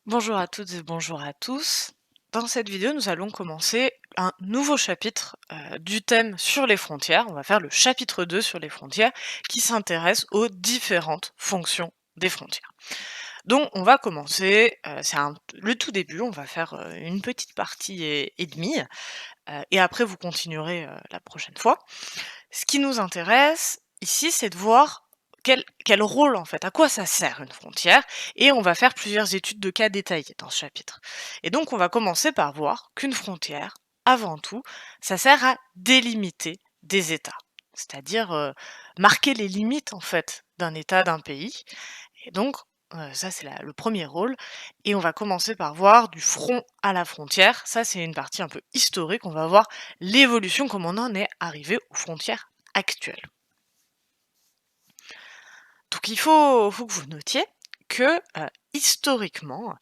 Bonjour à toutes et bonjour à tous. Dans cette vidéo, nous allons commencer un nouveau chapitre du thème sur les frontières. On va faire le chapitre 2 sur les frontières qui s'intéresse aux différentes fonctions des frontières. Donc on va commencer, le tout début, on va faire une petite partie et demie, et après vous continuerez la prochaine fois. Ce qui nous intéresse ici, c'est de voir quel rôle en fait, à quoi ça sert une frontière, et on va faire plusieurs études de cas détaillées dans ce chapitre. Et donc on va commencer par voir qu'une frontière, avant tout, ça sert à délimiter des États, c'est-à-dire marquer les limites en fait d'un État, d'un pays. Et donc ça c'est le premier rôle, et on va commencer par voir du front à la frontière. Ça c'est une partie un peu historique, on va voir l'évolution, comment on en est arrivé aux frontières actuelles. Donc il faut que vous notiez que, historiquement,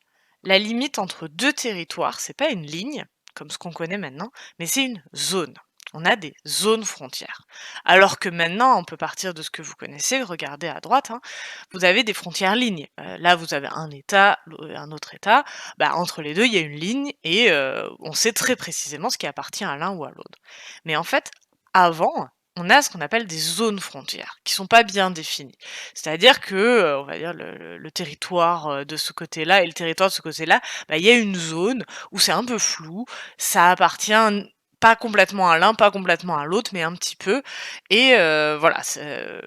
la limite entre 2 territoires, c'est pas une ligne, comme ce qu'on connaît maintenant, mais c'est une zone. On a des zones frontières. Alors que maintenant, on peut partir de ce que vous connaissez, regardez à droite, hein, vous avez des frontières lignes. Là, vous avez un État, un autre État, bah, entre les 2, il y a une ligne et on sait très précisément ce qui appartient à l'un ou à l'autre. Mais en fait, avant, on a ce qu'on appelle des zones frontières, qui sont pas bien définies. C'est-à-dire que, on va dire le territoire, de ce côté-là et le territoire de ce côté-là, bah, il y a une zone où c'est un peu flou, ça appartient pas complètement à l'un, pas complètement à l'autre, mais un petit peu. Et voilà,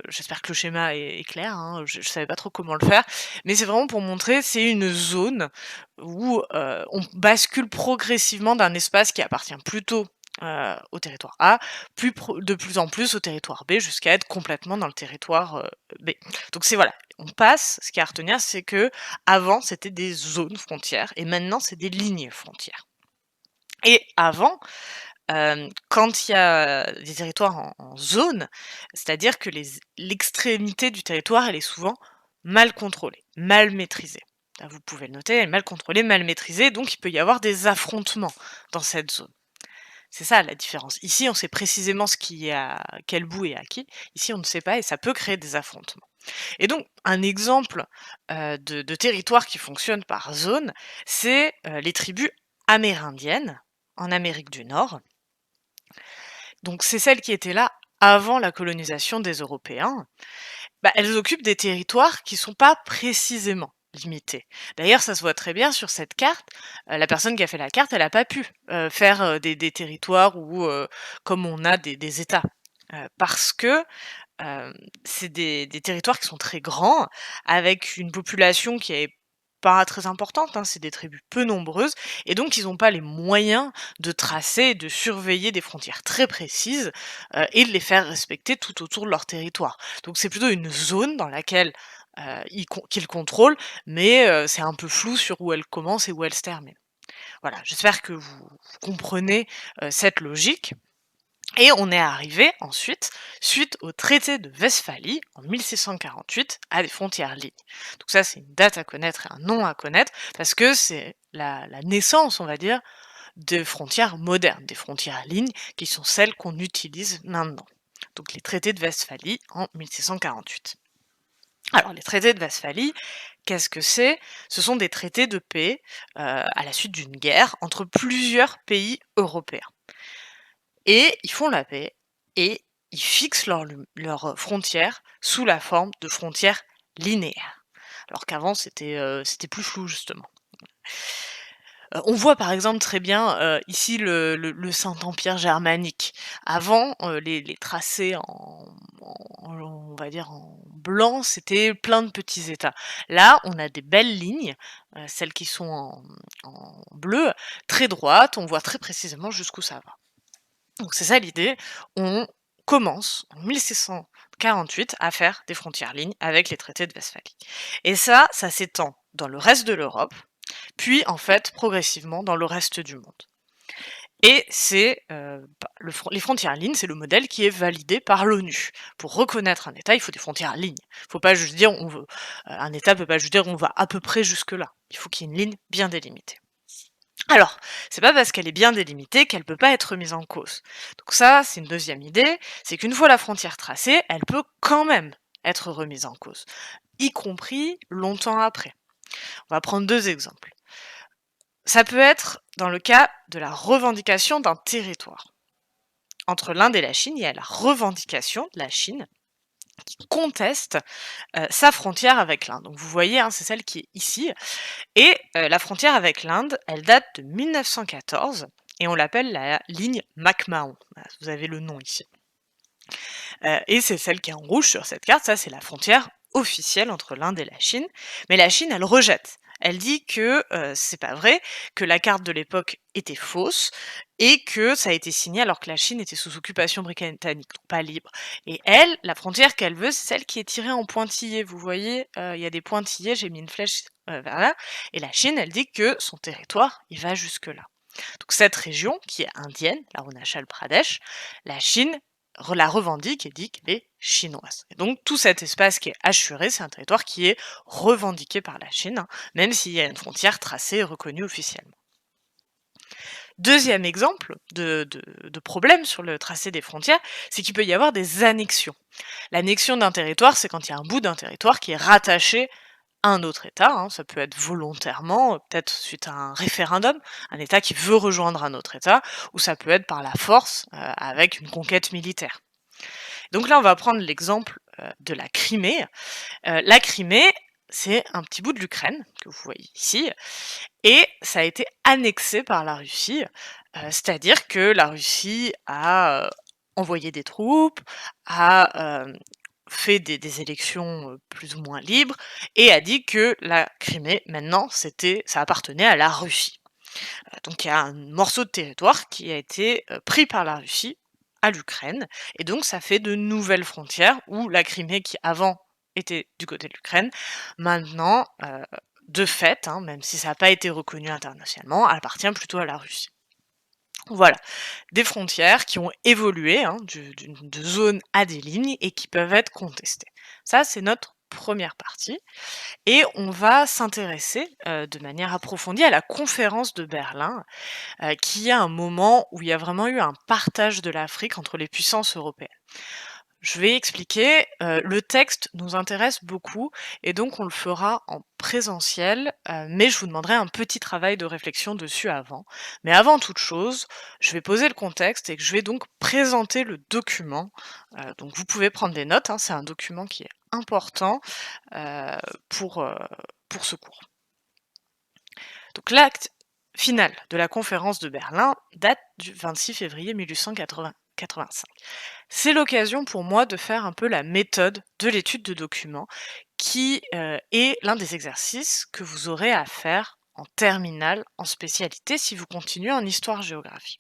j'espère que le schéma est clair, hein, je savais pas trop comment le faire, mais c'est vraiment pour montrer, c'est une zone où, on bascule progressivement d'un espace qui appartient plutôt, au territoire A, de plus en plus au territoire B, jusqu'à être complètement dans le territoire, B. Donc c'est voilà, on passe, ce qu'il y a à retenir, c'est que avant c'était des zones frontières et maintenant c'est des lignes frontières. Et avant, quand il y a des territoires en zone, c'est-à-dire que l'extrémité du territoire, elle est souvent mal contrôlée, mal maîtrisée. Là, vous pouvez le noter, elle est mal contrôlée, mal maîtrisée, donc il peut y avoir des affrontements dans cette zone. C'est ça la différence. Ici, on sait précisément ce qui est à quel bout est à qui. Ici, on ne sait pas et ça peut créer des affrontements. Et donc, un exemple de territoire qui fonctionne par zone, c'est les tribus amérindiennes en Amérique du Nord. Donc, c'est celles qui étaient là avant la colonisation des Européens. Bah, elles occupent des territoires qui sont pas précisément limités. D'ailleurs, ça se voit très bien sur cette carte. La personne qui a fait la carte, elle a pas pu, faire, des territoires où, comme on a des États. Parce que, c'est des territoires qui sont très grands, avec une population qui est pas très importante, hein, c'est des tribus peu nombreuses, et donc ils ont pas les moyens de tracer et de surveiller des frontières très précises, et de les faire respecter tout autour de leur territoire. Donc c'est plutôt une zone dans laquelle, qu'ils contrôlent, mais c'est un peu flou sur où elle commence et où elle se termine. Voilà, j'espère que vous comprenez, cette logique. Et on est arrivé ensuite, suite au traité de Westphalie en 1648, à des frontières lignes. Donc ça, c'est une date à connaître et un nom à connaître, parce que c'est la naissance, on va dire, des frontières modernes, des frontières lignes, qui sont celles qu'on utilise maintenant. Donc les traités de Westphalie en 1648. Alors les traités de Westphalie, qu'est-ce que c'est? Ce sont des traités de paix, à la suite d'une guerre entre plusieurs pays européens. Et ils font la paix et ils fixent leurs frontières sous la forme de frontières linéaires. Alors qu'avant c'était plus flou justement. On voit par exemple très bien, ici le Saint-Empire germanique. Avant, les tracés on va dire en blanc, c'était plein de petits États. Là, on a des belles lignes, celles qui sont en bleu, très droites, on voit très précisément jusqu'où ça va. Donc c'est ça l'idée, on commence en 1648 à faire des frontières lignes avec les traités de Westphalie. Et ça s'étend dans le reste de l'Europe, puis en fait progressivement dans le reste du monde. Et c'est les frontières lignes, c'est le modèle qui est validé par l'ONU. Pour reconnaître un État, il faut des frontières lignes. Faut pas juste dire on veut, un État peut pas juste dire on va à peu près jusque là. Il faut qu'il y ait une ligne bien délimitée. Alors, c'est pas parce qu'elle est bien délimitée qu'elle peut pas être mise en cause. Donc ça, c'est une deuxième idée, c'est qu'une fois la frontière tracée, elle peut quand même être remise en cause, y compris longtemps après. On va prendre deux exemples. Ça peut être dans le cas de la revendication d'un territoire. Entre l'Inde et la Chine, il y a la revendication de la Chine qui conteste, sa frontière avec l'Inde. Donc vous voyez, hein, c'est celle qui est ici et la frontière avec l'Inde, elle date de 1914 et on l'appelle la ligne McMahon. Voilà, vous avez le nom ici. Et c'est celle qui est en rouge sur cette carte, ça c'est la frontière officielle entre l'Inde et la Chine. Mais la Chine, elle rejette. Elle dit que, c'est pas vrai, que la carte de l'époque était fausse et que ça a été signé alors que la Chine était sous occupation britannique, donc pas libre. Et elle, la frontière qu'elle veut, c'est celle qui est tirée en pointillés. Vous voyez, il y a des pointillés, j'ai mis une flèche, vers là et la Chine, elle dit que son territoire, il va jusque-là. Donc cette région, qui est indienne, l'Arunachal Pradesh, la Chine la revendique et dit qu'elle est chinoise. Et donc tout cet espace qui est assuré, c'est un territoire qui est revendiqué par la Chine, hein, même s'il y a une frontière tracée et reconnue officiellement. Deuxième exemple de problème sur le tracé des frontières, c'est qu'il peut y avoir des annexions. L'annexion d'un territoire, c'est quand il y a un bout d'un territoire qui est rattaché à un autre État, hein, ça peut être volontairement, peut-être suite à un référendum, un État qui veut rejoindre un autre État, ou ça peut être par la force, avec une conquête militaire. Donc là, on va prendre l'exemple, de la Crimée. La Crimée, c'est un petit bout de l'Ukraine, que vous voyez ici, et ça a été annexé par la Russie, c'est-à-dire que la Russie a, envoyé des troupes, a, fait des élections, plus ou moins libres et a dit que la Crimée, maintenant, ça appartenait à la Russie. Donc il y a un morceau de territoire qui a été, pris par la Russie à l'Ukraine et donc ça fait de nouvelles frontières où la Crimée qui avant était du côté de l'Ukraine, maintenant, de fait, hein, même si ça n'a pas été reconnu internationalement, appartient plutôt à la Russie. Voilà, des frontières qui ont évolué, hein, de zones à des lignes et qui peuvent être contestées. Ça, c'est notre première partie et on va s'intéresser, de manière approfondie à la conférence de Berlin, qui est un moment où il y a vraiment eu un partage de l'Afrique entre les puissances européennes. Je vais expliquer, le texte nous intéresse beaucoup et donc on le fera en présentiel, mais je vous demanderai un petit travail de réflexion dessus avant. Mais avant toute chose, je vais poser le contexte et que je vais donc présenter le document. Donc vous pouvez prendre des notes, hein, c'est un document qui est important, heu, pour, heu, pour ce cours. Donc l'acte final de la conférence de Berlin date du 26 février 1885. C'est l'occasion pour moi de faire un peu la méthode de l'étude de documents, qui est l'un des exercices que vous aurez à faire en terminale, en spécialité, si vous continuez en histoire-géographie.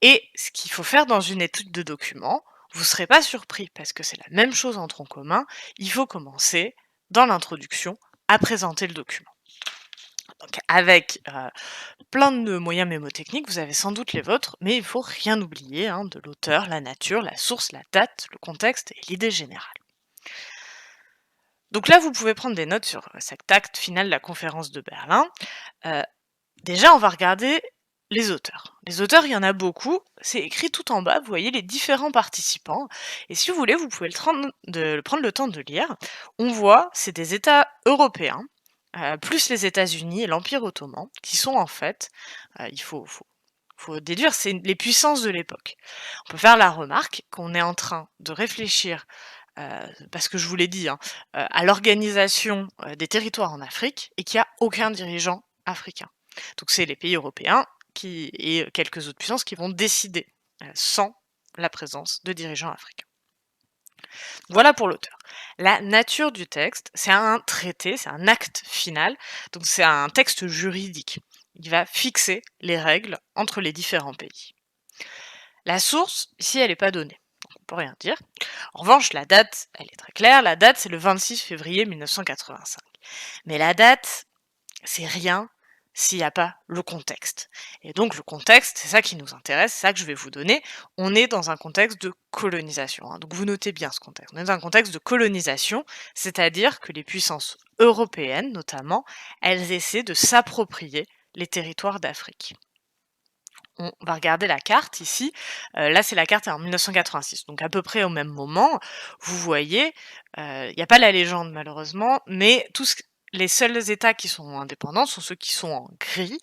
Et ce qu'il faut faire dans une étude de documents, vous ne serez pas surpris parce que c'est la même chose en tronc commun, il faut commencer dans l'introduction à présenter le document. Donc avec plein de moyens mémotechniques, vous avez sans doute les vôtres, mais il faut rien oublier, hein, de l'auteur, la nature, la source, la date, le contexte et l'idée générale. Donc là, vous pouvez prendre des notes sur cet acte final de la conférence de Berlin. Heu, Déjà, on va regarder les auteurs. Les auteurs, il y en a beaucoup, c'est écrit tout en bas, vous voyez les différents participants et si vous voulez, vous pouvez prendre le temps de lire. On voit, c'est des États européens, plus les États-Unis et l'Empire ottoman qui sont en fait, il faut déduire, c'est les puissances de l'époque. On peut faire la remarque qu'on est en train de réfléchir, parce que je vous l'ai dit, hein, à l'organisation, des territoires en Afrique et qu'il y a aucun dirigeant africain. Donc c'est les pays européens qui et quelques autres puissances qui vont décider, sans la présence de dirigeants africains. Voilà pour l'auteur. La nature du texte, c'est un traité, c'est un acte final, donc c'est un texte juridique. Il va fixer les règles entre les différents pays. La source, ici, elle n'est pas donnée, donc on peut rien dire. En revanche, la date, elle est très claire. La date, c'est le 26 février 1985. Mais la date, c'est rien s'il n'y a pas le contexte. Et donc le contexte, c'est ça qui nous intéresse, c'est ça que je vais vous donner. On est dans un contexte de colonisation, hein, donc vous notez bien ce contexte. On est dans un contexte de colonisation, c'est-à-dire que les puissances européennes, notamment, elles essaient de s'approprier les territoires d'Afrique. On va regarder la carte ici. Là, c'est la carte en 1986, donc à peu près au même moment. Vous voyez, il y a pas la légende malheureusement, mais tout ce les seuls États qui sont indépendants sont ceux qui sont en gris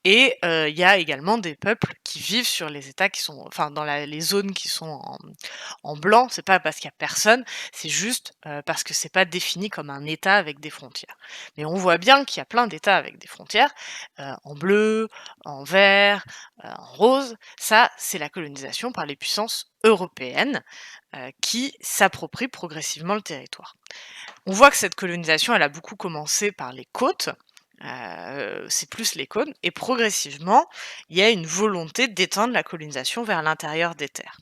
et il y a également des peuples qui vivent sur les États qui sont enfin dans la les zones qui sont en blanc. C'est pas parce qu'il y a personne, c'est juste, parce que c'est pas défini comme un État avec des frontières. Mais on voit bien qu'il y a plein d'États avec des frontières, en bleu, en vert, en rose. Ça, c'est la colonisation par les puissances européennes, qui s'approprient progressivement le territoire. On voit que cette colonisation, elle a beaucoup commencé par les côtes, c'est plus les côtes et progressivement, il y a une volonté d'étendre la colonisation vers l'intérieur des terres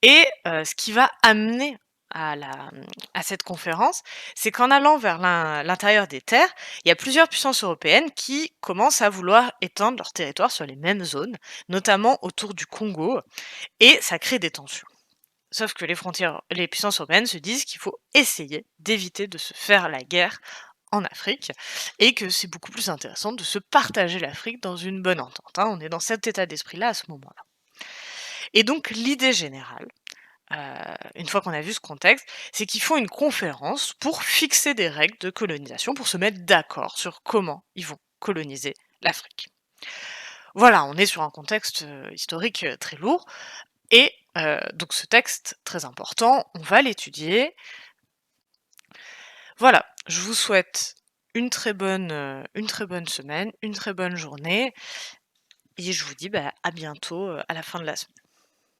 et ce qui va amener à cette conférence, c'est qu'en allant vers l'intérieur des terres, il y a plusieurs puissances européennes qui commencent à vouloir étendre leur territoire sur les mêmes zones, notamment autour du Congo et ça crée des tensions. Sauf que les puissances européennes se disent qu'il faut essayer d'éviter de se faire la guerre en Afrique et que c'est beaucoup plus intéressant de se partager l'Afrique dans une bonne entente, hein. On est dans cet état d'esprit-là à ce moment-là. Et donc l'idée générale, une fois qu'on a vu ce contexte, c'est qu'ils font une conférence pour fixer des règles de colonisation, pour se mettre d'accord sur comment ils vont coloniser l'Afrique. Voilà, on est sur un contexte, historique, très lourd et donc ce texte très important, on va l'étudier. Voilà, je vous souhaite une très bonne semaine, une très bonne journée et je vous dis, bah, à bientôt, à la fin de la semaine.